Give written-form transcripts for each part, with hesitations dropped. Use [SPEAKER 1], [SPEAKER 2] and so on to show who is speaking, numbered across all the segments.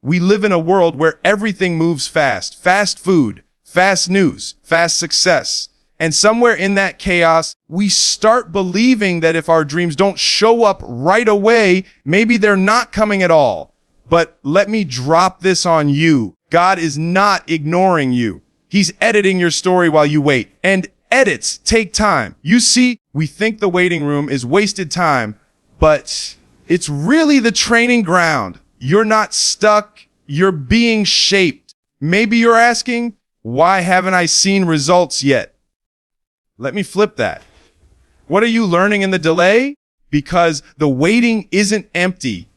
[SPEAKER 1] We live in a world where everything moves fast. Fast food, fast news, fast success. And somewhere in that chaos, we start believing that if our dreams don't show up right away, maybe they're not coming at all. But let me drop this on you. God is not ignoring you. He's editing your story while you wait. And edits take time. You see, we think the waiting room is wasted time, but it's really the training ground. You're not stuck. You're being shaped. Maybe you're asking, why haven't I seen results yet? Let me flip that. What are you learning in the delay? Because the waiting isn't empty.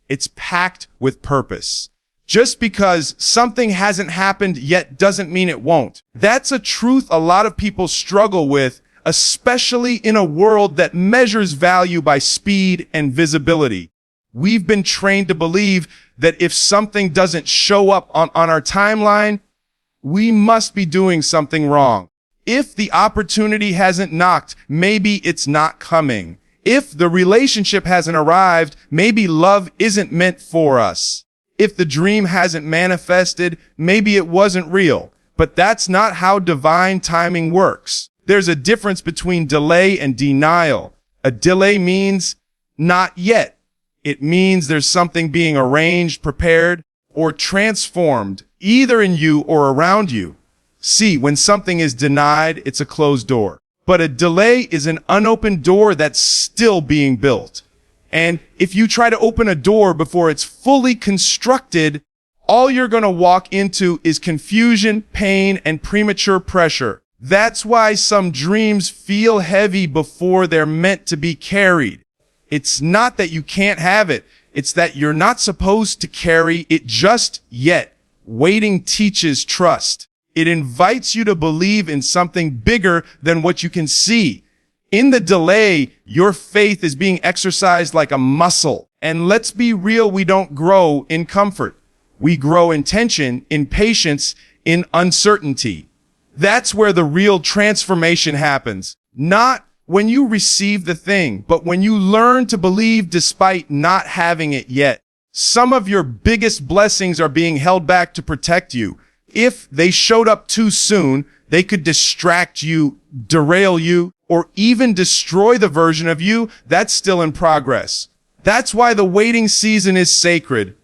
[SPEAKER 1] It's packed with purpose. Just because something hasn't happened yet doesn't mean it won't. That's a truth a lot of people struggle with, especially in a world that measures value by speed and visibility. We've been trained to believe that if something doesn't show up on our timeline, we must be doing something wrong. If the opportunity hasn't knocked, maybe it's not coming. If the relationship hasn't arrived, maybe love isn't meant for us. If the dream hasn't manifested, maybe it wasn't real. But that's not how divine timing works. There's a difference between delay and denial. A delay means not yet. It means there's something being arranged, prepared, or transformed, either in you or around you. See, when something is denied, it's a closed door. But a delay is an unopened door that's still being built. And if you try to open a door before it's fully constructed, all you're going to walk into is confusion, pain, and premature pressure. That's why some dreams feel heavy before they're meant to be carried. It's not that you can't have it. It's that you're not supposed to carry it just yet. Waiting teaches trust. It invites you to believe in something bigger than what you can see. In the delay, your faith is being exercised like a muscle. And let's be real, we don't grow in comfort. We grow in tension, in patience, in uncertainty. That's where the real transformation happens. Not when you receive the thing, but when you learn to believe despite not having it yet. Some of your biggest blessings are being held back to protect you. If they showed up too soon, they could distract you, derail you, or even destroy the version of you that's still in progress. That's why the waiting season is sacred.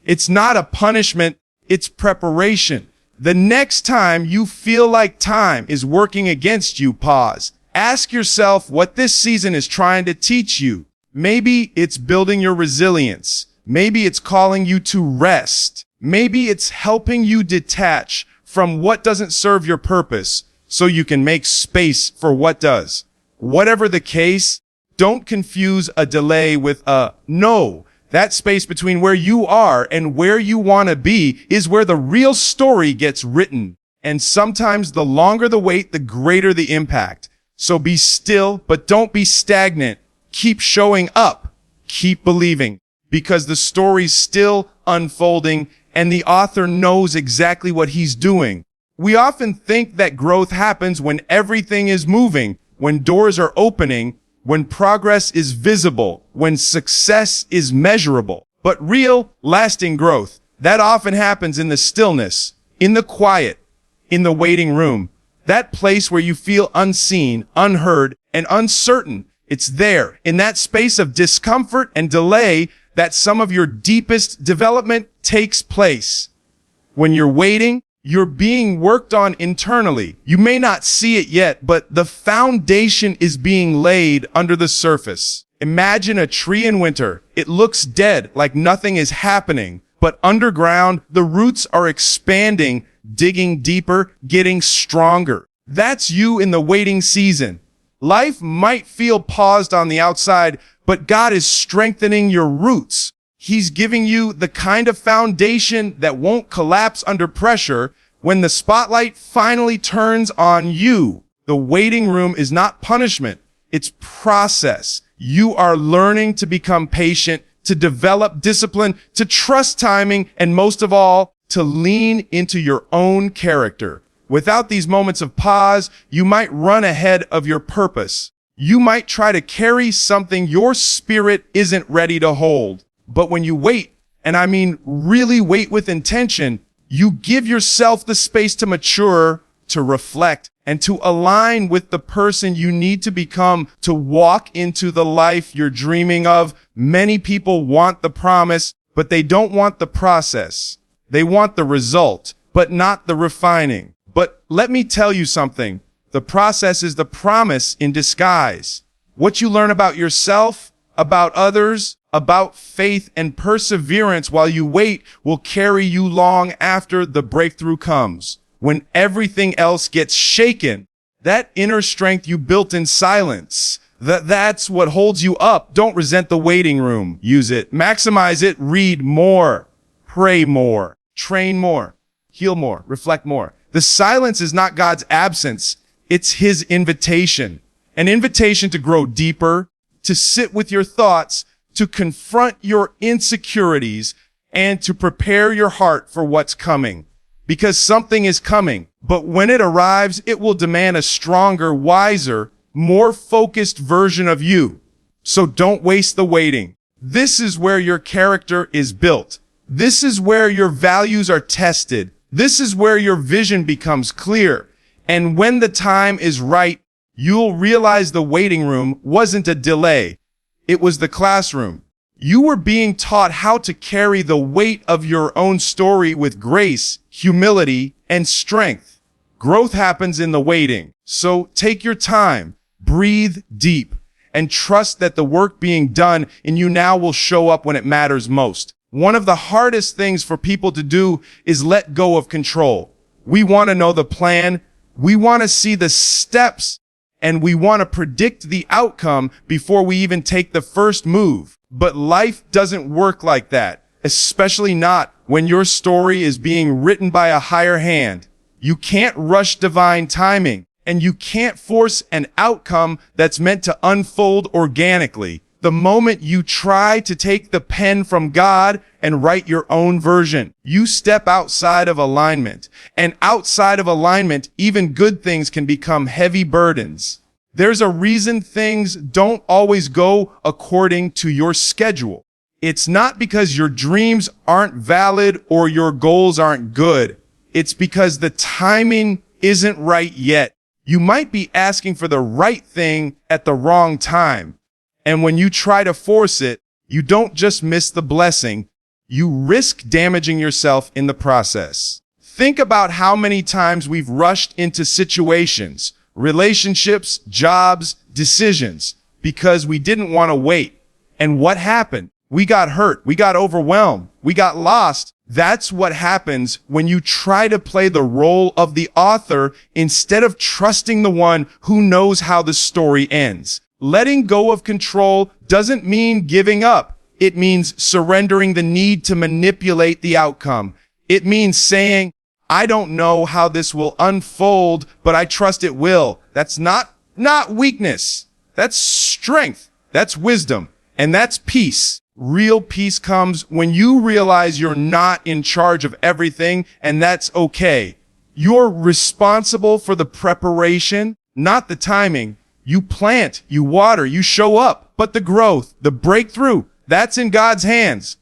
[SPEAKER 1] It's not a punishment, it's preparation. The next time you feel like time is working against you, pause. Ask yourself what this season is trying to teach you. Maybe it's building your resilience. Maybe it's calling you to rest. Maybe it's helping you detach from what doesn't serve your purpose so you can make space for what does. Whatever the case, don't confuse a delay with a no. That space between where you are and where you want to be is where the real story gets written. And sometimes the longer the wait, the greater the impact. So be still, but don't be stagnant. Keep showing up. Keep believing. Because the story's still unfolding and the author knows exactly what he's doing. We often think that growth happens when everything is moving, when doors are opening, when progress is visible, when success is measurable. But real, lasting growth, that often happens in the stillness, in the quiet, in the waiting room. That place where you feel unseen, unheard, and uncertain. It's there, in that space of discomfort and delay, that some of your deepest development takes place. When you're waiting, you're being worked on internally. You may not see it yet, but the foundation is being laid under the surface. Imagine a tree in winter. It looks dead, like nothing is happening. But underground, the roots are expanding, digging deeper, getting stronger. That's you in the waiting season. Life might feel paused on the outside, but God is strengthening your roots. He's giving you the kind of foundation that won't collapse under pressure when the spotlight finally turns on you. The waiting room is not punishment. It's process. You are learning to become patient, to develop discipline, to trust timing, and most of all, to lean into your own character. Without these moments of pause, you might run ahead of your purpose. You might try to carry something your spirit isn't ready to hold. But when you wait, and I mean really wait with intention, you give yourself the space to mature, to reflect, and to align with the person you need to become to walk into the life you're dreaming of. Many people want the promise, but they don't want the process. They want the result, but not the refining. But let me tell you something. The process is the promise in disguise. What you learn about yourself, about others, about faith and perseverance while you wait will carry you long after the breakthrough comes. When everything else gets shaken, that inner strength you built in silence, that's what holds you up. Don't resent the waiting room. Use it. Maximize it. Read more. Pray more. Train more. Heal more. Reflect more. The silence is not God's absence. It's his invitation. An invitation to grow deeper, to sit with your thoughts, to confront your insecurities, and to prepare your heart for what's coming. Because something is coming, but when it arrives, it will demand a stronger, wiser, more focused version of you. So don't waste the waiting. This is where your character is built. This is where your values are tested. This is where your vision becomes clear. And when the time is right, you'll realize the waiting room wasn't a delay. It was the classroom. You were being taught how to carry the weight of your own story with grace, humility, and strength. Growth happens in the waiting. So take your time, breathe deep, and trust that the work being done in you now will show up when it matters most. One of the hardest things for people to do is let go of control. We want to know the plan, we want to see the steps, and we want to predict the outcome before we even take the first move. But life doesn't work like that, especially not when your story is being written by a higher hand. You can't rush divine timing, and you can't force an outcome that's meant to unfold organically. The moment you try to take the pen from God and write your own version, you step outside of alignment. And outside of alignment, even good things can become heavy burdens. There's a reason things don't always go according to your schedule. It's not because your dreams aren't valid or your goals aren't good. It's because the timing isn't right yet. You might be asking for the right thing at the wrong time. And when you try to force it, you don't just miss the blessing, you risk damaging yourself in the process. Think about how many times we've rushed into situations, relationships, jobs, decisions, because we didn't want to wait. And what happened? We got hurt. We got overwhelmed. We got lost. That's what happens when you try to play the role of the author instead of trusting the one who knows how the story ends. Letting go of control doesn't mean giving up. It means surrendering the need to manipulate the outcome. It means saying, I don't know how this will unfold, but I trust it will. That's not weakness. That's strength. That's wisdom. And that's peace. Real peace comes when you realize you're not in charge of everything, and that's okay. You're responsible for the preparation, not the timing. You plant, you water, you show up, but the growth, the breakthrough, that's in God's hands.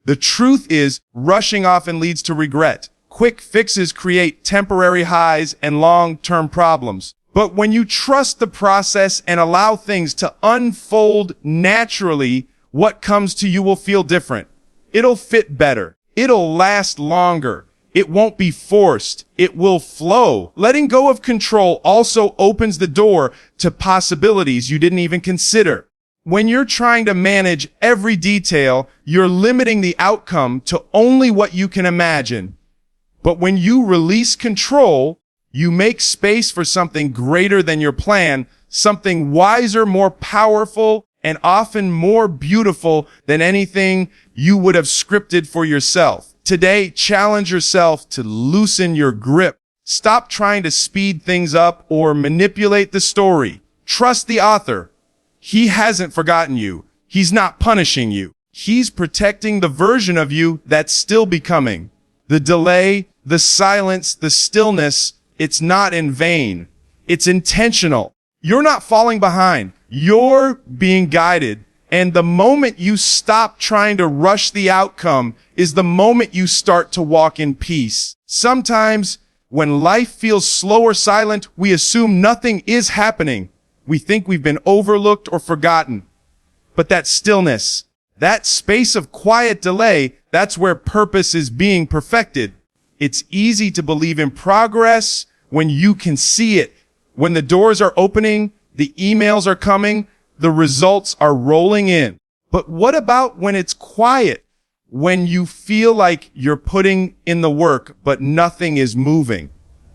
[SPEAKER 1] The truth is, rushing often leads to regret. Quick fixes create temporary highs and long-term problems. But when you trust the process and allow things to unfold naturally, what comes to you will feel different. It'll fit better. It'll last longer. It won't be forced. It will flow. Letting go of control also opens the door to possibilities you didn't even consider. When you're trying to manage every detail, you're limiting the outcome to only what you can imagine. But when you release control, you make space for something greater than your plan, something wiser, more powerful, and often more beautiful than anything you would have scripted for yourself. Today, challenge yourself to loosen your grip. Stop trying to speed things up or manipulate the story. Trust the author. He hasn't forgotten you. He's not punishing you. He's protecting the version of you that's still becoming. The delay, the silence, the stillness, it's not in vain. It's intentional. You're not falling behind. You're being guided. And the moment you stop trying to rush the outcome is the moment you start to walk in peace. Sometimes, when life feels slow or silent, we assume nothing is happening. We think we've been overlooked or forgotten. But that stillness, that space of quiet delay, that's where purpose is being perfected. It's easy to believe in progress when you can see it. When the doors are opening, the emails are coming, the results are rolling in. But what about when it's quiet? When you feel like you're putting in the work, but nothing is moving?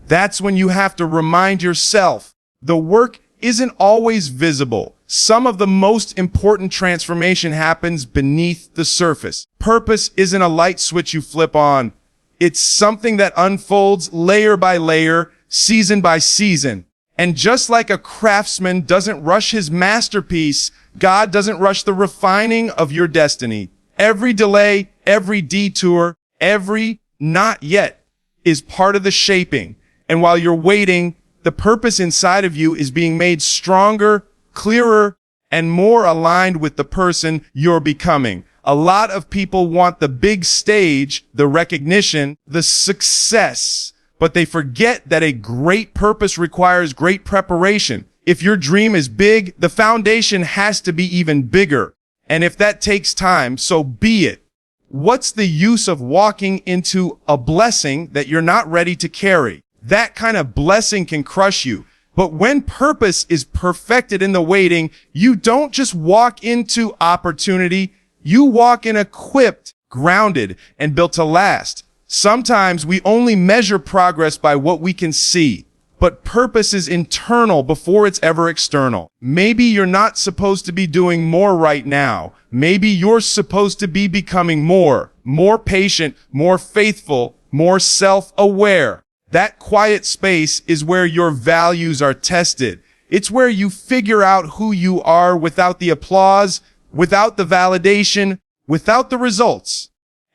[SPEAKER 1] That's when you have to remind yourself, the work isn't always visible. Some of the most important transformation happens beneath the surface. Purpose isn't a light switch you flip on. It's something that unfolds layer by layer, season by season. And just like a craftsman doesn't rush his masterpiece, God doesn't rush the refining of your destiny. Every delay, every detour, every not yet is part of the shaping. And while you're waiting, the purpose inside of you is being made stronger, clearer, and more aligned with the person you're becoming. A lot of people want the big stage, the recognition, the success, but they forget that a great purpose requires great preparation. If your dream is big, the foundation has to be even bigger. And if that takes time, so be it. What's the use of walking into a blessing that you're not ready to carry? That kind of blessing can crush you. But when purpose is perfected in the waiting, you don't just walk into opportunity. You walk in equipped, grounded, and built to last. Sometimes we only measure progress by what we can see. But purpose is internal before it's ever external. Maybe you're not supposed to be doing more right now. Maybe you're supposed to be becoming more patient, more faithful, more self-aware. That quiet space is where your values are tested. It's where you figure out who you are without the applause, without the validation, without the results.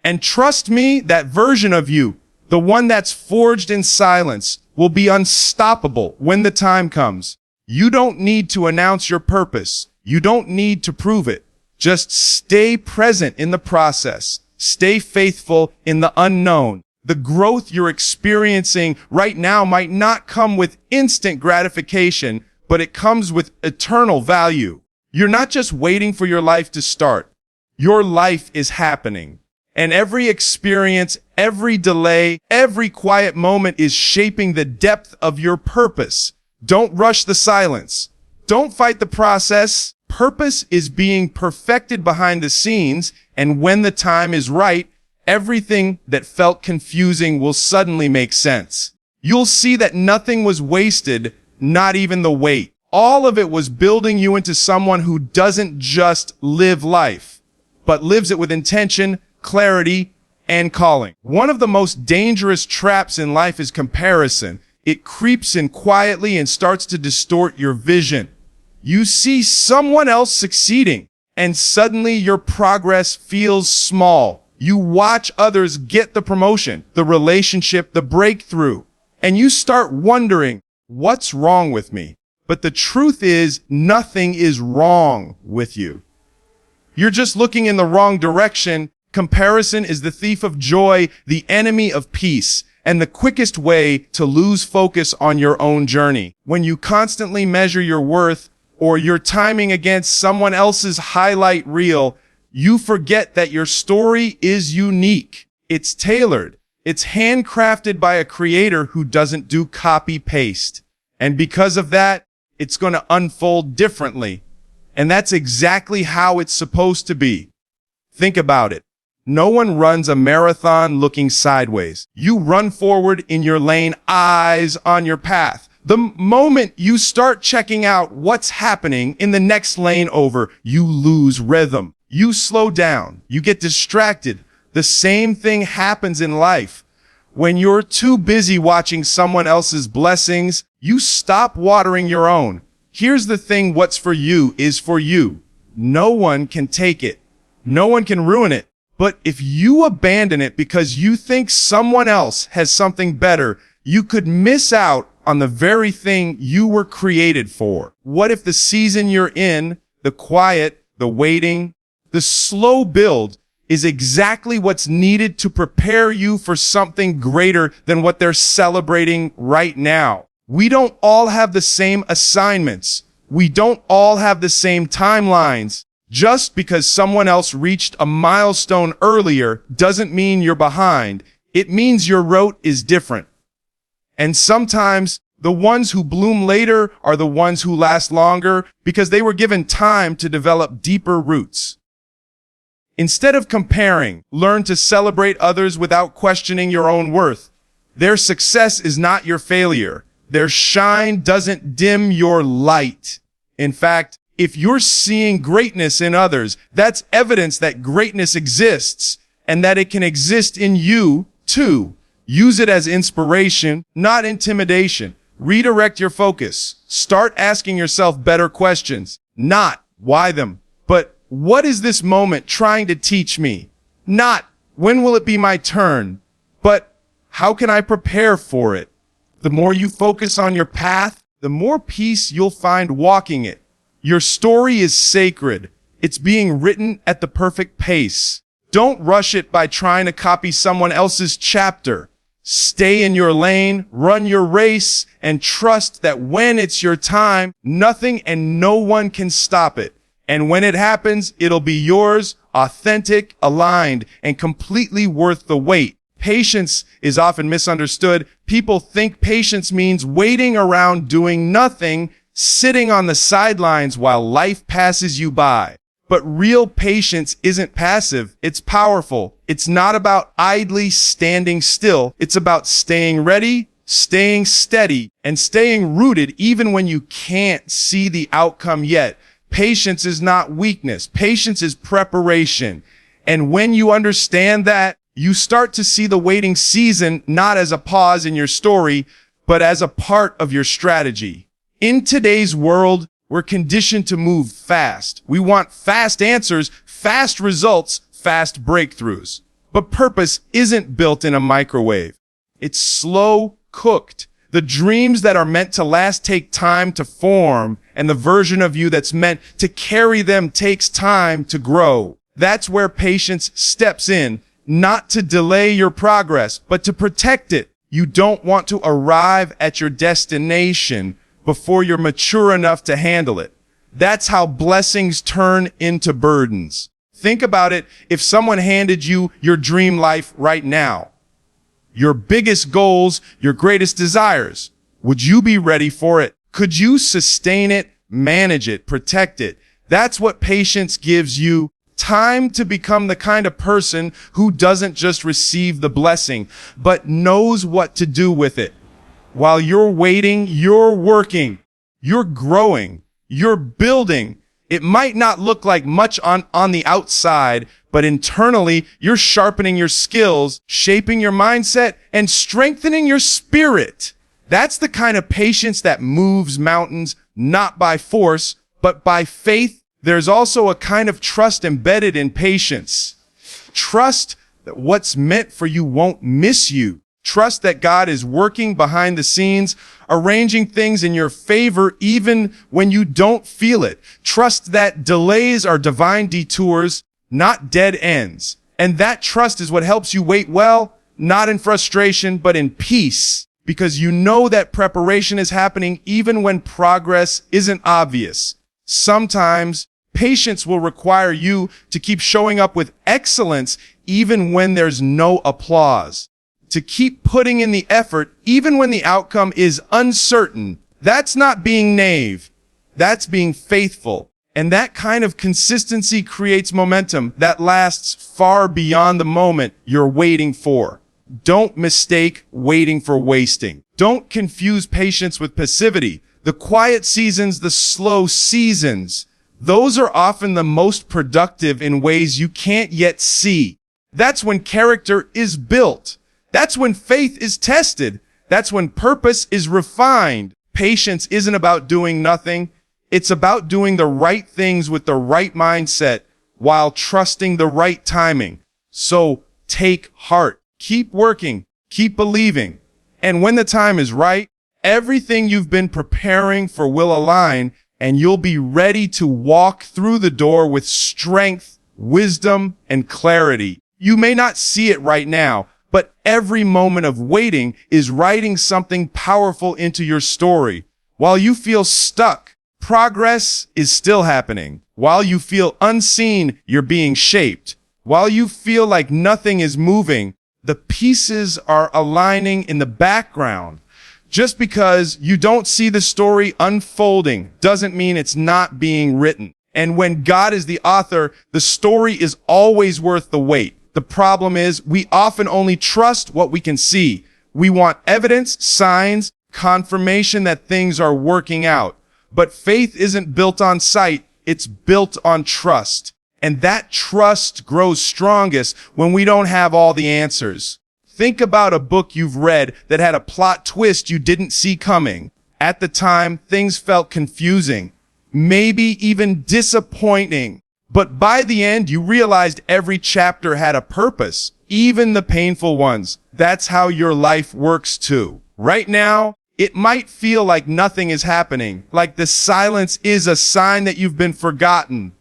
[SPEAKER 1] And trust me, that version of you, the one that's forged in silence, will be unstoppable when the time comes. You don't need to announce your purpose. You don't need to prove it. Just stay present in the process. Stay faithful in the unknown. The growth you're experiencing right now might not come with instant gratification, but it comes with eternal value. You're not just waiting for your life to start. Your life is happening. And every experience, every delay, every quiet moment is shaping the depth of your purpose. Don't rush the silence. Don't fight the process. Purpose is being perfected behind the scenes, and when the time is right, everything that felt confusing will suddenly make sense. You'll see that nothing was wasted, not even the wait. All of it was building you into someone who doesn't just live life, but lives it with intention, clarity, and calling. One of the most dangerous traps in life is comparison. It creeps in quietly and starts to distort your vision. You see someone else succeeding, and suddenly your progress feels small. You watch others get the promotion, the relationship, the breakthrough, and you start wondering, what's wrong with me? But the truth is, nothing is wrong with you. You're just looking in the wrong direction. Comparison is the thief of joy, the enemy of peace, and the quickest way to lose focus on your own journey. When you constantly measure your worth or your timing against someone else's highlight reel, you forget that your story is unique. It's tailored. It's handcrafted by a creator who doesn't do copy-paste. And because of that, it's going to unfold differently. And that's exactly how it's supposed to be. Think about it. No one runs a marathon looking sideways. You run forward in your lane, eyes on your path. The moment you start checking out what's happening in the next lane over, you lose rhythm. You slow down. You get distracted. The same thing happens in life. When you're too busy watching someone else's blessings, you stop watering your own. Here's the thing, what's for you is for you. No one can take it. No one can ruin it. But if you abandon it because you think someone else has something better, you could miss out on the very thing you were created for. What if the season you're in, the quiet, the waiting, the slow build is exactly what's needed to prepare you for something greater than what they're celebrating right now. We don't all have the same assignments. We don't all have the same timelines. Just because someone else reached a milestone earlier doesn't mean you're behind. It means your route is different. And sometimes the ones who bloom later are the ones who last longer because they were given time to develop deeper roots. Instead of comparing, learn to celebrate others without questioning your own worth. Their success is not your failure. Their shine doesn't dim your light. In fact, if you're seeing greatness in others, that's evidence that greatness exists and that it can exist in you too. Use it as inspiration, not intimidation. Redirect your focus. Start asking yourself better questions. Not why them, but what is this moment trying to teach me? Not when will it be my turn, but how can I prepare for it? The more you focus on your path, the more peace you'll find walking it. Your story is sacred. It's being written at the perfect pace. Don't rush it by trying to copy someone else's chapter. Stay in your lane, run your race, and trust that when it's your time, nothing and no one can stop it. And when it happens, it'll be yours, authentic, aligned, and completely worth the wait. Patience is often misunderstood. People think patience means waiting around doing nothing, sitting on the sidelines while life passes you by. But real patience isn't passive, it's powerful. It's not about idly standing still. It's about staying ready, staying steady, and staying rooted even when you can't see the outcome yet. Patience is not weakness. Patience is preparation. And when you understand that, you start to see the waiting season not as a pause in your story, but as a part of your strategy. In today's world, we're conditioned to move fast. We want fast answers, fast results, fast breakthroughs. But purpose isn't built in a microwave. It's slow cooked. The dreams that are meant to last take time to form, and the version of you that's meant to carry them takes time to grow. That's where patience steps in, not to delay your progress, but to protect it. You don't want to arrive at your destination before you're mature enough to handle it. That's how blessings turn into burdens. Think about it if someone handed you your dream life right now. Your biggest goals, your greatest desires. Would you be ready for it? Could you sustain it, manage it, protect it? That's what patience gives you. Time to become the kind of person who doesn't just receive the blessing, but knows what to do with it. While you're waiting, you're working, you're growing, you're building. It might not look like much on the outside, but internally, you're sharpening your skills, shaping your mindset, and strengthening your spirit. That's the kind of patience that moves mountains, not by force, but by faith. There's also a kind of trust embedded in patience. Trust that what's meant for you won't miss you. Trust that God is working behind the scenes, arranging things in your favor even when you don't feel it. Trust that delays are divine detours, not dead ends. And that trust is what helps you wait well, not in frustration, but in peace, because you know that preparation is happening even when progress isn't obvious. Sometimes patience will require you to keep showing up with excellence even when there's no applause. To keep putting in the effort even when the outcome is uncertain. That's not being naive. That's being faithful. And that kind of consistency creates momentum that lasts far beyond the moment you're waiting for. Don't mistake waiting for wasting. Don't confuse patience with passivity. The quiet seasons, the slow seasons, those are often the most productive in ways you can't yet see. That's when character is built. That's when faith is tested. That's when purpose is refined. Patience isn't about doing nothing. It's about doing the right things with the right mindset while trusting the right timing. So take heart. Keep working. Keep believing. And when the time is right, everything you've been preparing for will align, and you'll be ready to walk through the door with strength, wisdom, and clarity. You may not see it right now, but every moment of waiting is writing something powerful into your story. While you feel stuck, progress is still happening. While you feel unseen, you're being shaped. While you feel like nothing is moving, the pieces are aligning in the background. Just because you don't see the story unfolding doesn't mean it's not being written. And when God is the author, the story is always worth the wait. The problem is we often only trust what we can see. We want evidence, signs, confirmation that things are working out. But faith isn't built on sight, it's built on trust. And that trust grows strongest when we don't have all the answers. Think about a book you've read that had a plot twist you didn't see coming. At the time, things felt confusing, maybe even disappointing. But by the end, you realized every chapter had a purpose, even the painful ones. That's how your life works too. Right now, it might feel like nothing is happening, like the silence is a sign that you've been forgotten.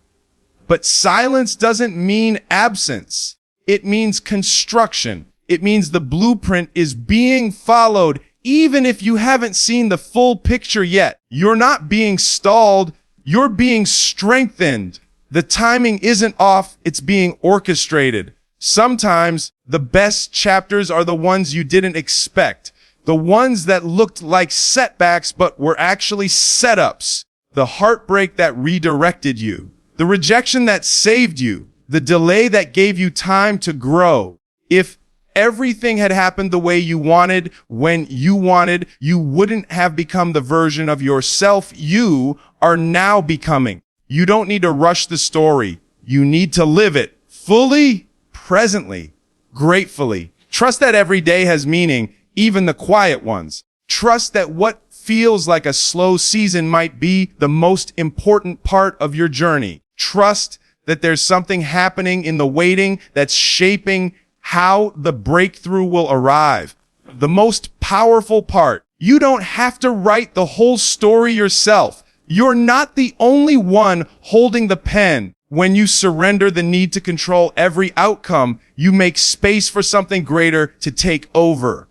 [SPEAKER 1] But silence doesn't mean absence. It means construction. It means the blueprint is being followed, even if you haven't seen the full picture yet. You're not being stalled. You're being strengthened. The timing isn't off. It's being orchestrated. Sometimes the best chapters are the ones you didn't expect. The ones that looked like setbacks but were actually setups. The heartbreak that redirected you. The rejection that saved you. The delay that gave you time to grow. If everything had happened the way you wanted, when you wanted, you wouldn't have become the version of yourself you are now becoming. You don't need to rush the story. You need to live it fully, presently, gratefully. Trust that every day has meaning, even the quiet ones. Trust that what feels like a slow season might be the most important part of your journey. Trust that there's something happening in the waiting that's shaping how the breakthrough will arrive. The most powerful part, you don't have to write the whole story yourself. You're not the only one holding the pen. When you surrender the need to control every outcome, you make space for something greater to take over.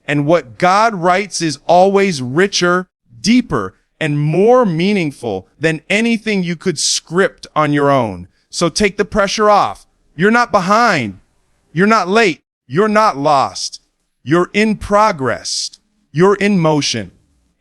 [SPEAKER 1] And what God writes is always richer, deeper, and more meaningful than anything you could script on your own. So take the pressure off. You're not behind. You're not late. You're not lost. You're in progress. You're in motion.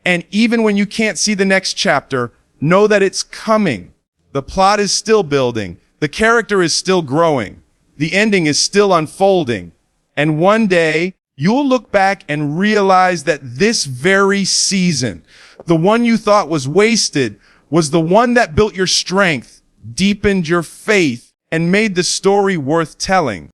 [SPEAKER 1] And even when you can't see the next chapter, know that it's coming. The plot is still building. The character is still growing. The ending is still unfolding. And one day, you'll look back and realize that this very season, the one you thought was wasted, was the one that built your strength, deepened your faith, and made the story worth telling.